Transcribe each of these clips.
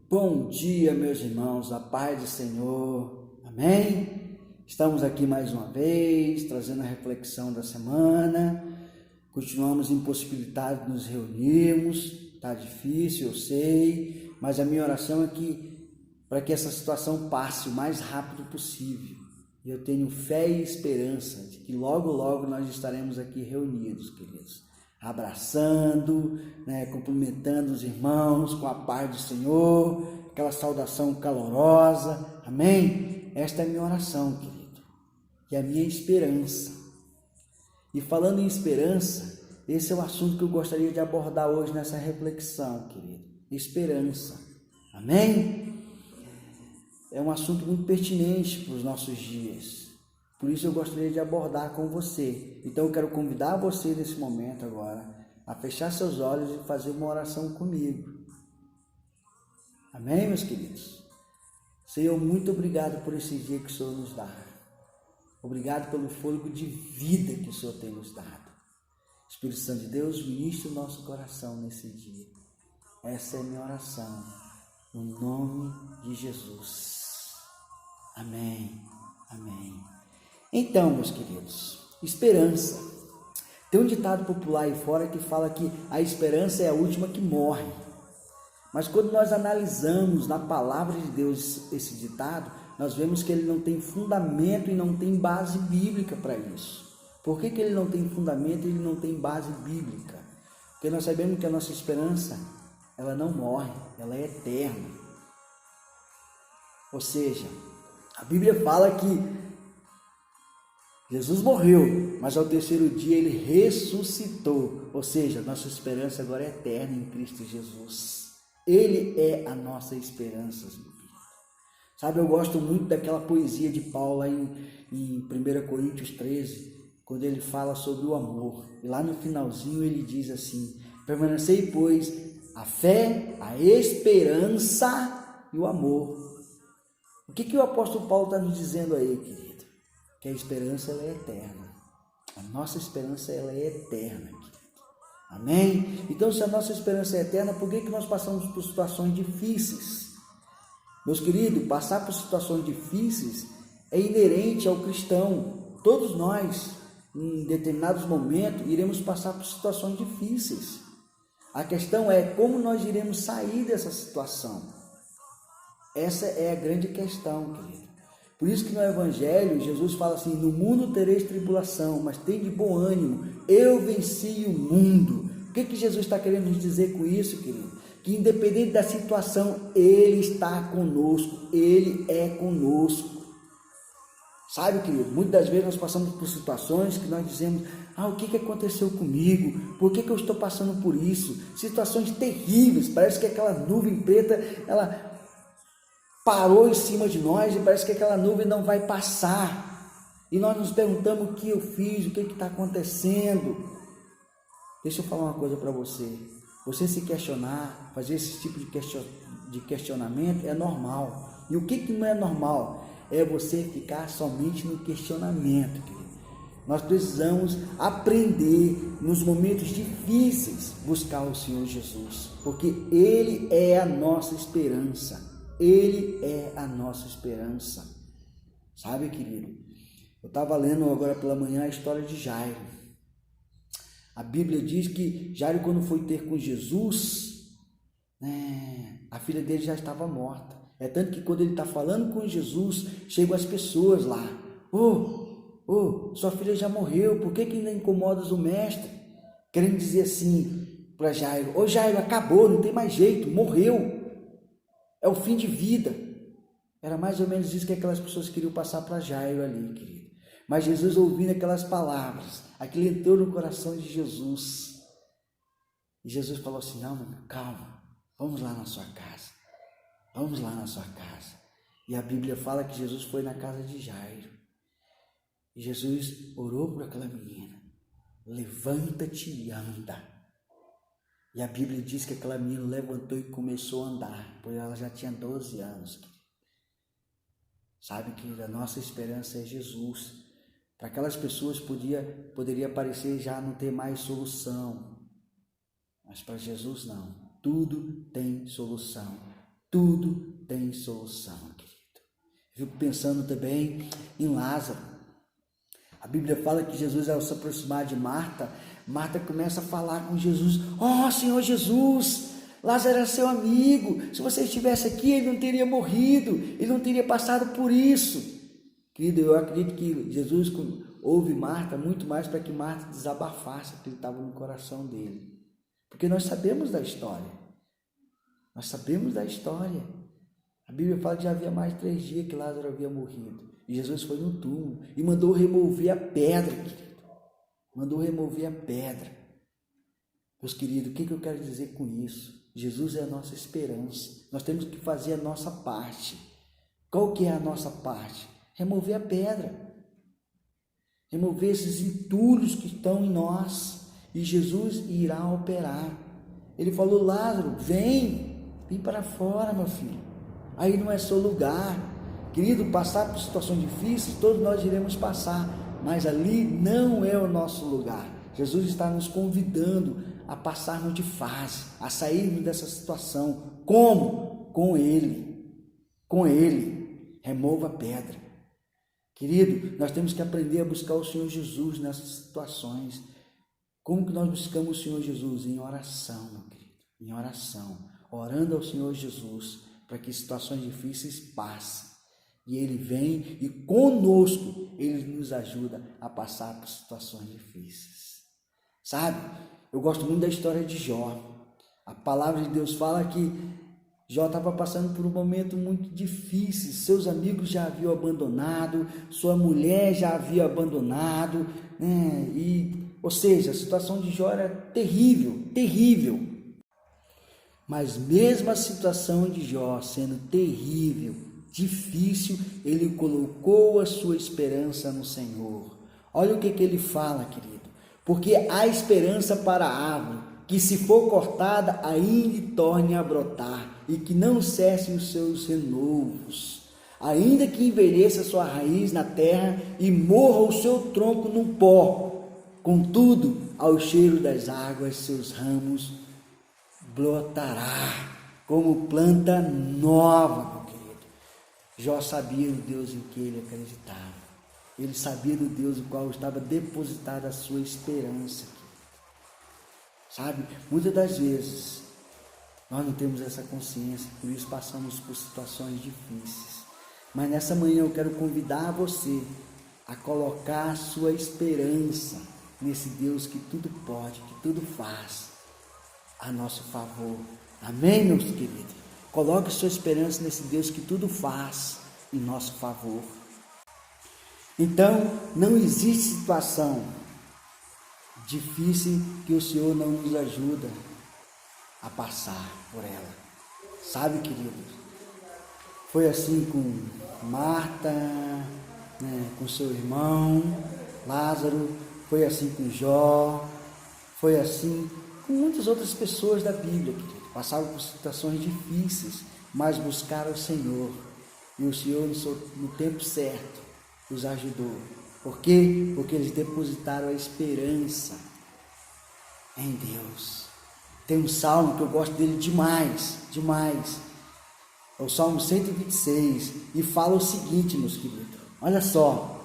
Bom dia, meus irmãos, a paz do Senhor, amém? Estamos aqui mais uma vez, trazendo a reflexão da semana. Continuamos impossibilitados de nos reunirmos, está difícil, eu sei, mas a minha oração é para que essa situação passe o mais rápido possível. E eu tenho fé e esperança de que logo, logo nós estaremos aqui reunidos, queridos, abraçando, cumprimentando os irmãos com a paz do Senhor, aquela saudação calorosa, amém? Esta é a minha oração, querido, e a minha esperança. E falando em esperança, esse é o assunto que eu gostaria de abordar hoje nessa reflexão, querido, esperança, amém? É um assunto muito pertinente para os nossos dias. Por isso eu gostaria de abordar com você. Então eu quero convidar você nesse momento agora a fechar seus olhos e fazer uma oração comigo. Amém, meus queridos? Senhor, muito obrigado por esse dia que o Senhor nos dá. Obrigado pelo fôlego de vida que o Senhor tem nos dado. Espírito Santo de Deus, ministre o nosso coração nesse dia. Essa é a minha oração, no nome de Jesus. Amém, amém. Então, meus queridos, esperança. Tem um ditado popular aí fora que fala que a esperança é a última que morre. Mas quando nós analisamos na palavra de Deus esse ditado, nós vemos que ele não tem fundamento e não tem base bíblica para isso. Por que ele não tem fundamento e ele não tem base bíblica? Porque nós sabemos que a nossa esperança, ela não morre, ela é eterna. Ou seja, a Bíblia fala que Jesus morreu, mas ao terceiro dia ele ressuscitou. Ou seja, nossa esperança agora é eterna em Cristo Jesus. Ele é a nossa esperança, meu filho. Sabe, eu gosto muito daquela poesia de Paulo lá em 1 Coríntios 13, quando ele fala sobre o amor. E lá no finalzinho ele diz assim: permanecei, pois, a fé, a esperança e o amor. O que o apóstolo Paulo está nos dizendo aí, querido? Que a esperança ela é eterna. A nossa esperança ela é eterna, querido. Amém? Então, se a nossa esperança é eterna, por que nós passamos por situações difíceis? Meus queridos, passar por situações difíceis é inerente ao cristão. Todos nós, em determinados momentos, iremos passar por situações difíceis. A questão é como nós iremos sair dessa situação. Essa é a grande questão, querido. Por isso que no Evangelho, Jesus fala assim: no mundo tereis tribulação, mas tem de bom ânimo, eu venci o mundo. O que Jesus está querendo nos dizer com isso, querido? Que independente da situação, Ele está conosco, Ele é conosco. Sabe, querido, muitas das vezes nós passamos por situações que nós dizemos: o que aconteceu comigo? Por que eu estou passando por isso? Situações terríveis, parece que aquela nuvem preta, ela parou em cima de nós e parece que aquela nuvem não vai passar. E nós nos perguntamos: o que eu fiz? O que está acontecendo? Deixa eu falar uma coisa para você. Você se questionar, fazer esse tipo de questionamento é normal. E o que não é normal? É você ficar somente no questionamento, querido. Nós precisamos aprender, nos momentos difíceis, buscar o Senhor Jesus, porque Ele é a nossa esperança. Ele é a nossa esperança. Sabe, querido? Eu estava lendo agora pela manhã a história de Jairo. A Bíblia diz que Jairo, quando foi ter com Jesus, a filha dele já estava morta. É tanto que quando ele está falando com Jesus, chegam as pessoas lá: sua filha já morreu, por que ainda incomodas o mestre? Querendo dizer assim para Jairo: Jairo, acabou, não tem mais jeito, morreu. É o fim de vida. Era mais ou menos isso que aquelas pessoas queriam passar para Jairo ali, querido. Mas Jesus, ouvindo aquelas palavras, aquilo entrou no coração de Jesus. E Jesus falou assim: não, calma, vamos lá na sua casa. Vamos lá na sua casa. E a Bíblia fala que Jesus foi na casa de Jairo. E Jesus orou por aquela menina: levanta-te e anda. E a Bíblia diz que aquela menina levantou e começou a andar, pois ela já tinha 12 anos. Sabe, querida, a nossa esperança é Jesus. Para aquelas pessoas poderia parecer já não ter mais solução, mas para Jesus não. Tudo tem solução. tudo tem solução, querido. Eu fico pensando também em Lázaro. A Bíblia fala que Jesus, ao se aproximar de Marta, Marta começa a falar com Jesus: ó Senhor Jesus, Lázaro era seu amigo, se você estivesse aqui ele não teria morrido, ele não teria passado por isso. Querido, eu acredito que Jesus ouve Marta muito mais para que Marta desabafasse o que estava no coração dele. Porque nós sabemos da história. Nós sabemos da história. A Bíblia fala que já havia mais de 3 dias que Lázaro havia morrido. E Jesus foi no túmulo e mandou remover a pedra, querido. Mandou remover a pedra. Meus queridos, o que eu quero dizer com isso? Jesus é a nossa esperança. Nós temos que fazer a nossa parte. Qual que é a nossa parte? Remover a pedra. Remover esses entulhos que estão em nós. E Jesus irá operar. Ele falou: Lázaro, vem para fora, meu filho. Aí não é seu lugar. Querido, passar por situações difíceis, todos nós iremos passar. Mas ali não é o nosso lugar. Jesus está nos convidando a passarmos de fase, a sairmos dessa situação. Como? Com Ele. Com Ele. Remova a pedra. Querido, nós temos que aprender a buscar o Senhor Jesus nessas situações. Como que nós buscamos o Senhor Jesus? Em oração, meu querido. Em oração. Orando ao Senhor Jesus para que situações difíceis passem. E Ele vem e conosco Ele nos ajuda a passar por situações difíceis. Sabe? Eu gosto muito da história de Jó. A palavra de Deus fala que Jó estava passando por um momento muito difícil. Seus amigos já haviam abandonado, sua mulher já havia abandonado, né? Ou seja, a situação de Jó era terrível, terrível. Mas mesmo a situação de Jó sendo terrível, difícil, ele colocou a sua esperança no Senhor. Olha o que ele fala, querido. Porque há esperança para a árvore, que se for cortada, ainda torne a brotar, e que não cesse os seus renovos. Ainda que envelheça sua raiz na terra e morra o seu tronco no pó, contudo, ao cheiro das águas, seus ramos brotará como planta nova, meu querido. Jó sabia do Deus em que ele acreditava. Ele sabia do Deus no qual estava depositada a sua esperança. Sabe, muitas das vezes nós não temos essa consciência, por isso passamos por situações difíceis. Mas nessa manhã eu quero convidar você a colocar a sua esperança nesse Deus que tudo pode, que tudo faz a nosso favor. Amém, meus queridos? Coloque sua esperança nesse Deus que tudo faz em nosso favor. Então, não existe situação difícil que o Senhor não nos ajuda a passar por ela. Sabe, queridos? Foi assim com Marta, né, com seu irmão Lázaro, foi assim com Jó, foi assim com muitas outras pessoas da Bíblia, querido. Passaram por situações difíceis, mas buscaram o Senhor. E o Senhor, no tempo certo, os ajudou. Por quê? Porque eles depositaram a esperança em Deus. Tem um salmo que eu gosto dele demais, demais. É o Salmo 126 e fala o seguinte, meus queridos. Olha só.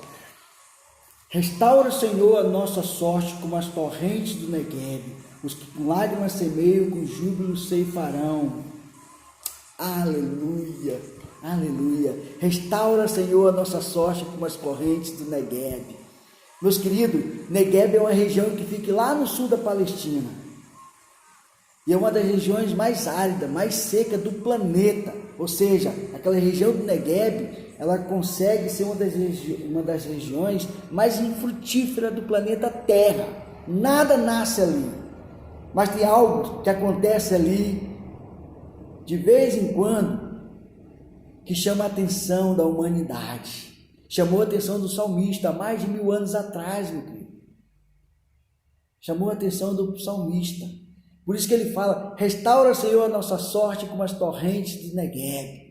Restaura, Senhor, a nossa sorte como as torrentes do Negueb. Os que com lágrimas semeiam, com júbilo ceifarão. Aleluia, aleluia. Restaura, Senhor, a nossa sorte como as correntes do Negueb. Meus queridos, Negueb é uma região que fica lá no sul da Palestina. E é uma das regiões mais áridas, mais secas do planeta. Ou seja, aquela região do Negueb, ela consegue ser uma das regiões mais infrutíferas do planeta Terra. Nada nasce ali. Mas tem algo que acontece ali, de vez em quando, que chama a atenção da humanidade. Chamou a atenção do salmista há mais de 1000 anos atrás, meu querido. Chamou a atenção do salmista. Por isso que ele fala: restaura, Senhor, a nossa sorte como as torrentes de Negueb.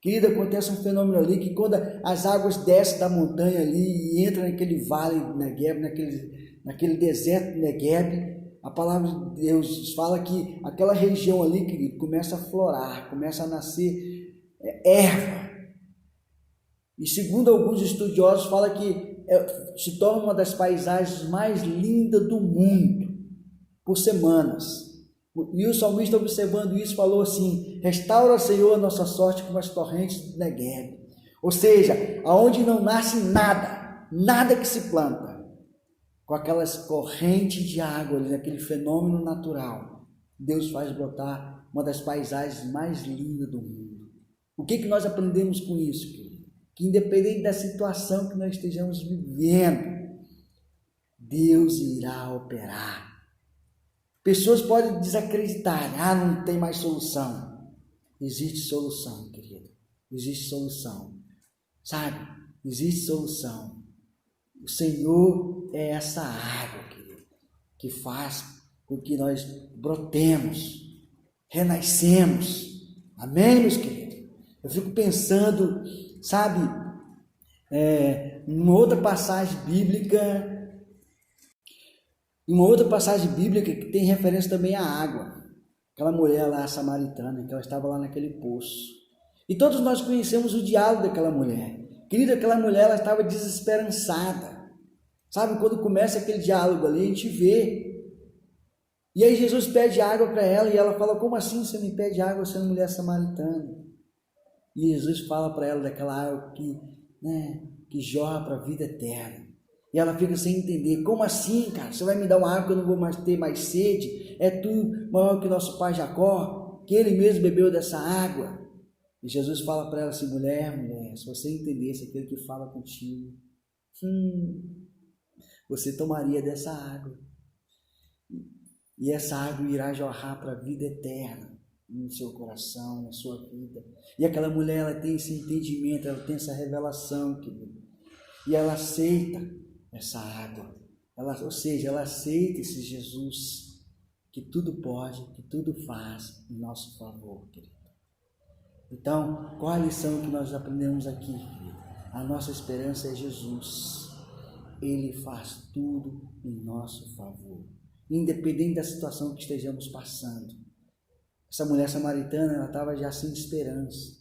Querido, acontece um fenômeno ali que quando as águas descem da montanha ali e entram naquele vale do Negueb, naquele deserto do Negueb, a palavra de Deus fala que aquela região ali, querido, começa a florar, começa a nascer erva. E segundo alguns estudiosos, fala que se torna uma das paisagens mais lindas do mundo por semanas. E o salmista, observando isso, falou assim: restaura, Senhor, a nossa sorte como as torrentes do Negueb. Ou seja, aonde não nasce nada que se planta, com aquelas correntes de água, aquele fenômeno natural, Deus faz brotar uma das paisagens mais lindas do mundo. O que nós aprendemos com isso, querido? Que independente da situação que nós estejamos vivendo, Deus irá operar. Pessoas podem desacreditar, não tem mais solução. Existe solução, querido. Existe solução. Sabe? Existe solução. O Senhor é essa água, querido, que faz com que nós brotemos, renascemos. Amém, meus queridos? Eu fico pensando, sabe, uma outra passagem bíblica que tem referência também à água. Aquela mulher lá, samaritana, que ela estava lá naquele poço. E todos nós conhecemos o diálogo daquela mulher. Querida, aquela mulher, ela estava desesperançada. Sabe, quando começa aquele diálogo ali, a gente vê. E aí Jesus pede água para ela e ela fala: como assim você me pede água sendo mulher samaritana? E Jesus fala para ela daquela água que jorra para a vida eterna. E ela fica sem entender: como assim, cara? Você vai me dar uma água que eu não vou mais ter mais sede? É tu maior que nosso pai Jacó, que ele mesmo bebeu dessa água. E Jesus fala para ela assim: mulher, se você entendesse aquilo que fala contigo, você tomaria dessa água. E essa água irá jorrar para a vida eterna no seu coração, na sua vida. E aquela mulher, ela tem esse entendimento, ela tem essa revelação, querido. E ela aceita essa água. Ou seja, ela aceita esse Jesus que tudo pode, que tudo faz em nosso favor, querido. Então, qual a lição que nós aprendemos aqui, querido? A nossa esperança é Jesus. Ele faz tudo em nosso favor, independente da situação que estejamos passando. Essa mulher samaritana, ela estava já sem esperança.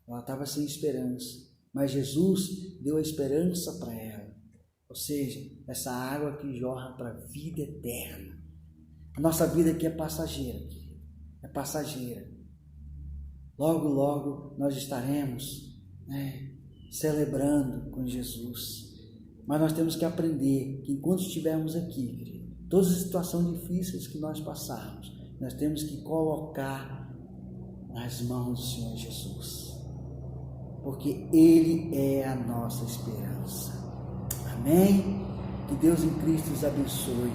Ela estava sem esperança. Mas Jesus deu a esperança para ela. Ou seja, essa água que jorra para a vida eterna. A nossa vida aqui é passageira, querido. É passageira. Logo, logo nós estaremos celebrando com Jesus. Mas nós temos que aprender que enquanto estivermos aqui, querido, todas as situações difíceis que nós passarmos, nós temos que colocar nas mãos do Senhor Jesus. Porque Ele é a nossa esperança. Amém? Que Deus em Cristo os abençoe.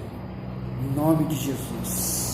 Em nome de Jesus.